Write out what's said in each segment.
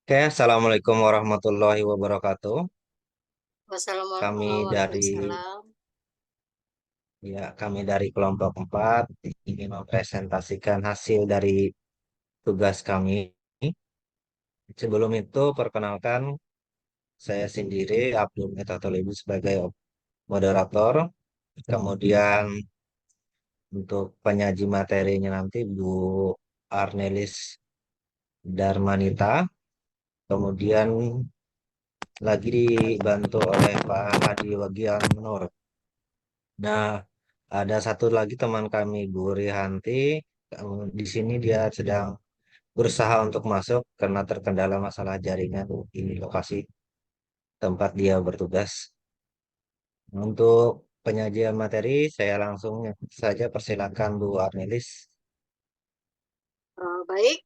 Oke, Assalamualaikum warahmatullahi wabarakatuh. Kami Wassalamualaikum dari Waalaikumsalam. kami dari kelompok 4 ingin mempresentasikan hasil dari tugas kami. Sebelum itu, perkenalkan saya sendiri Abdul Metatolibi sebagai moderator. Kemudian untuk penyaji materinya nanti Bu Arnelis Darmanita. Kemudian lagi dibantu oleh Pak Hadi Wagian Nur. Nah, ada satu lagi teman kami, Bu Rihanti. Di sini dia sedang berusaha untuk masuk karena terkendala masalah jaringan di lokasi tempat dia bertugas. Untuk penyajian materi, saya langsung saja persilakan Bu Arnelis. Baik,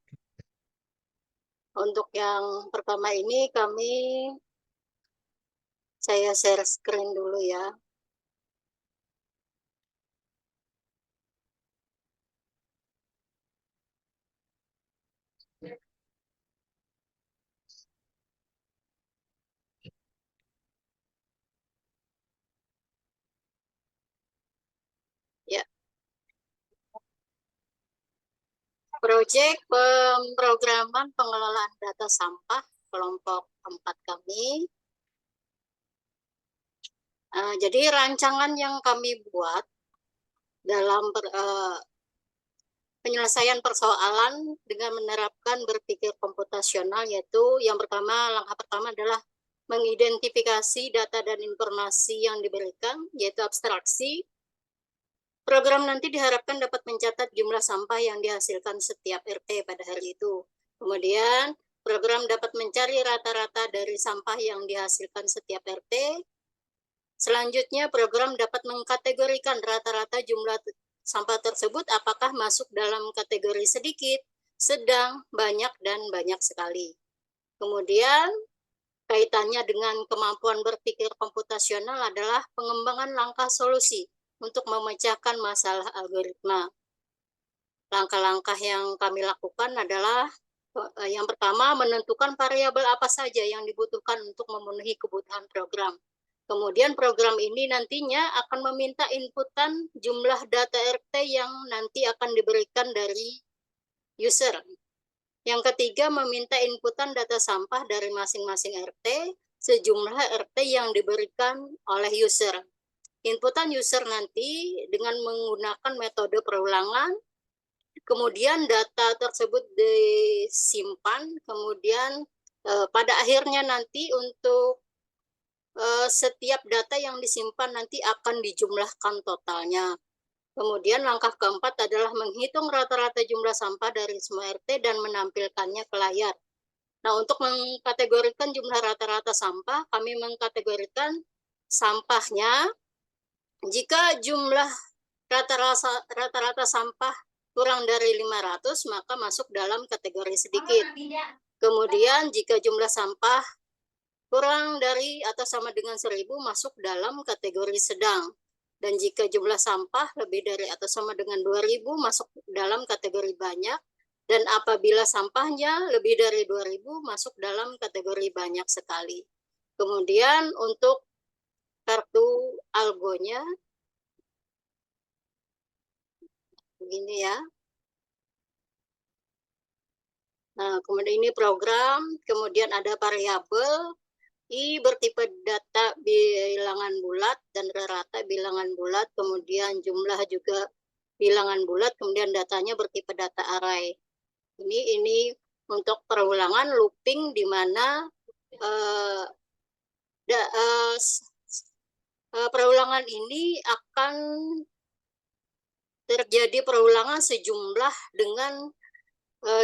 untuk yang pertama ini saya share screen dulu ya. Ya, proyek pemrograman pengelolaan data sampah kelompok 4 kami. Jadi rancangan yang kami buat dalam penyelesaian persoalan dengan menerapkan berpikir komputasional, yaitu langkah pertama adalah mengidentifikasi data dan informasi yang diberikan, yaitu abstraksi. Program nanti diharapkan dapat mencatat jumlah sampah yang dihasilkan setiap RT pada hari itu. Kemudian, program dapat mencari rata-rata dari sampah yang dihasilkan setiap RT. Selanjutnya, program dapat mengkategorikan rata-rata jumlah sampah tersebut apakah masuk dalam kategori sedikit, sedang, banyak, dan banyak sekali. Kemudian, kaitannya dengan kemampuan berpikir komputasional adalah pengembangan langkah solusi untuk memecahkan masalah algoritma. Langkah-langkah yang kami lakukan adalah yang pertama, menentukan variabel apa saja yang dibutuhkan untuk memenuhi kebutuhan program. Kemudian program ini nantinya akan meminta inputan jumlah data RT yang nanti akan diberikan dari user. Yang ketiga, meminta inputan data sampah dari masing-masing RT sejumlah RT yang diberikan oleh user. Inputan user nanti dengan menggunakan metode perulangan, kemudian data tersebut disimpan, kemudian pada akhirnya nanti untuk setiap data yang disimpan nanti akan dijumlahkan totalnya. Kemudian langkah keempat adalah menghitung rata-rata jumlah sampah dari semua RT dan menampilkannya ke layar. Nah, untuk mengkategorikan jumlah rata-rata sampah, kami mengkategorikan sampahnya. Jika jumlah rata-rata sampah kurang dari 500, maka masuk dalam kategori sedikit. Kemudian jika jumlah sampah kurang dari atau sama dengan 1000, masuk dalam kategori sedang. Dan jika jumlah sampah lebih dari atau sama dengan 2000, masuk dalam kategori banyak. Dan apabila sampahnya lebih dari 2000, masuk dalam kategori banyak sekali. Kemudian untuk kartu algonya, begini ya. Nah, kemudian ini program, kemudian ada variabel, I bertipe data bilangan bulat dan rata bilangan bulat, kemudian jumlah juga bilangan bulat, kemudian datanya bertipe data array. Ini untuk perulangan looping di mana eh, perulangan ini akan terjadi perulangan sejumlah dengan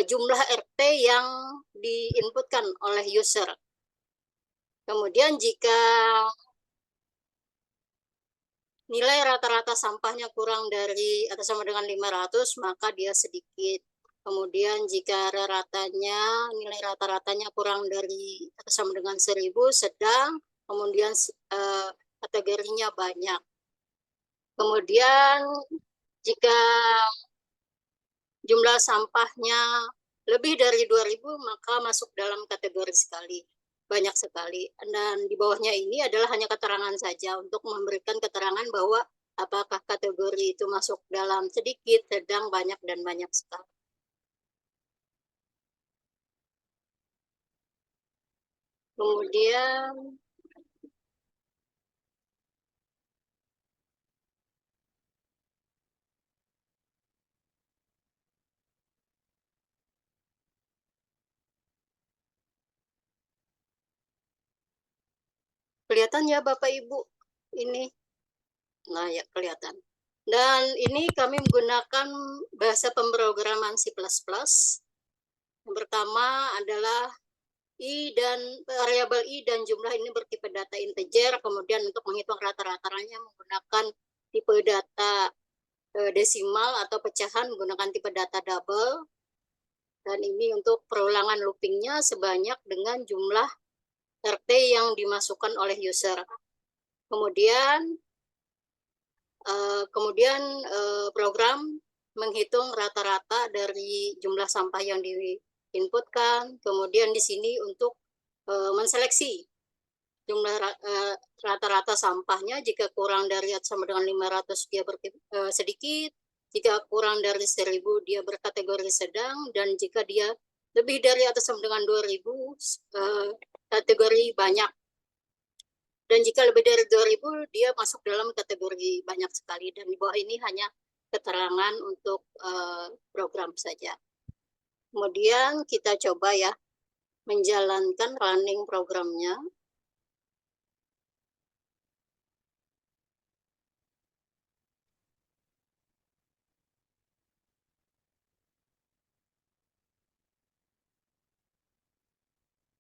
jumlah RT yang diinputkan oleh user. Kemudian jika nilai rata-rata sampahnya kurang dari atau sama dengan 500, maka dia sedikit. Kemudian jika nilai rata-ratanya kurang dari atau sama dengan 1000, sedang. Kemudian kategorinya banyak. Kemudian jika jumlah sampahnya lebih dari 2.000 maka masuk dalam kategori sekali, banyak sekali. Dan di bawahnya ini adalah hanya keterangan saja untuk memberikan keterangan bahwa apakah kategori itu masuk dalam sedikit, sedang, banyak, dan banyak sekali. Kemudian kelihatan ya Bapak Ibu ini. Nah, ya kelihatan. Dan ini kami menggunakan bahasa pemrograman C++. Yang pertama adalah variabel i dan jumlah ini bertipe data integer. Kemudian untuk menghitung rata-ratanya menggunakan tipe data desimal atau pecahan menggunakan tipe data double. Dan ini untuk perulangan loopingnya sebanyak dengan jumlah RT yang dimasukkan oleh user. Kemudian program menghitung rata-rata dari jumlah sampah yang diinputkan. Kemudian di sini untuk menseleksi jumlah rata-rata sampahnya. Jika kurang dari atau sama dengan 500 dia sedikit, jika kurang dari 1.000 dia berkategori sedang, dan jika dia lebih dari atau sama dengan 2.000 kategori banyak. Dan jika lebih dari 2.000 dia masuk dalam kategori banyak sekali. Dan di bawah ini hanya keterangan untuk program saja. Kemudian kita coba ya menjalankan running programnya.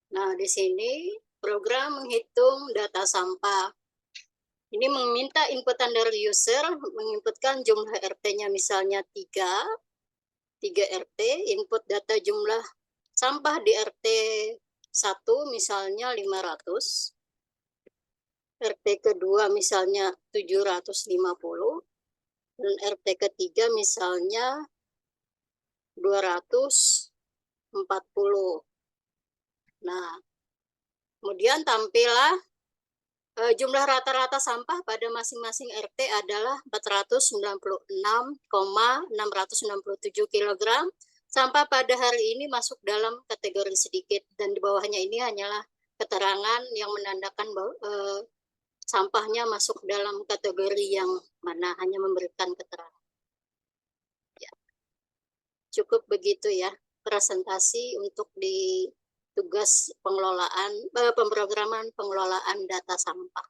Nah, di sini program menghitung data sampah. Ini meminta inputan dari user, menginputkan jumlah RT-nya misalnya 3 RT, input data jumlah sampah di RT 1 misalnya 500, RT kedua misalnya 750, dan RT ketiga misalnya 240. Nah, kemudian tampillah jumlah rata-rata sampah pada masing-masing RT adalah 496,667 kg. Sampah pada hari ini masuk dalam kategori sedikit, dan di bawahnya ini hanyalah keterangan yang menandakan bahwa sampahnya masuk dalam kategori yang mana, hanya memberikan keterangan. Ya, cukup begitu ya presentasi untuk di tugas pengelolaan pemrograman pengelolaan data sampah.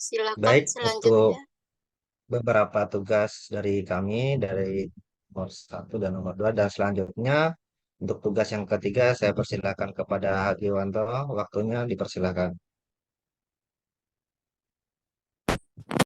Silakan Baik, untuk selanjutnya. beberapa tugas dari kami, dari nomor satu dan nomor dua. Dan selanjutnya, untuk tugas yang ketiga, saya persilakan kepada Hagiwanto. Waktunya dipersilakan.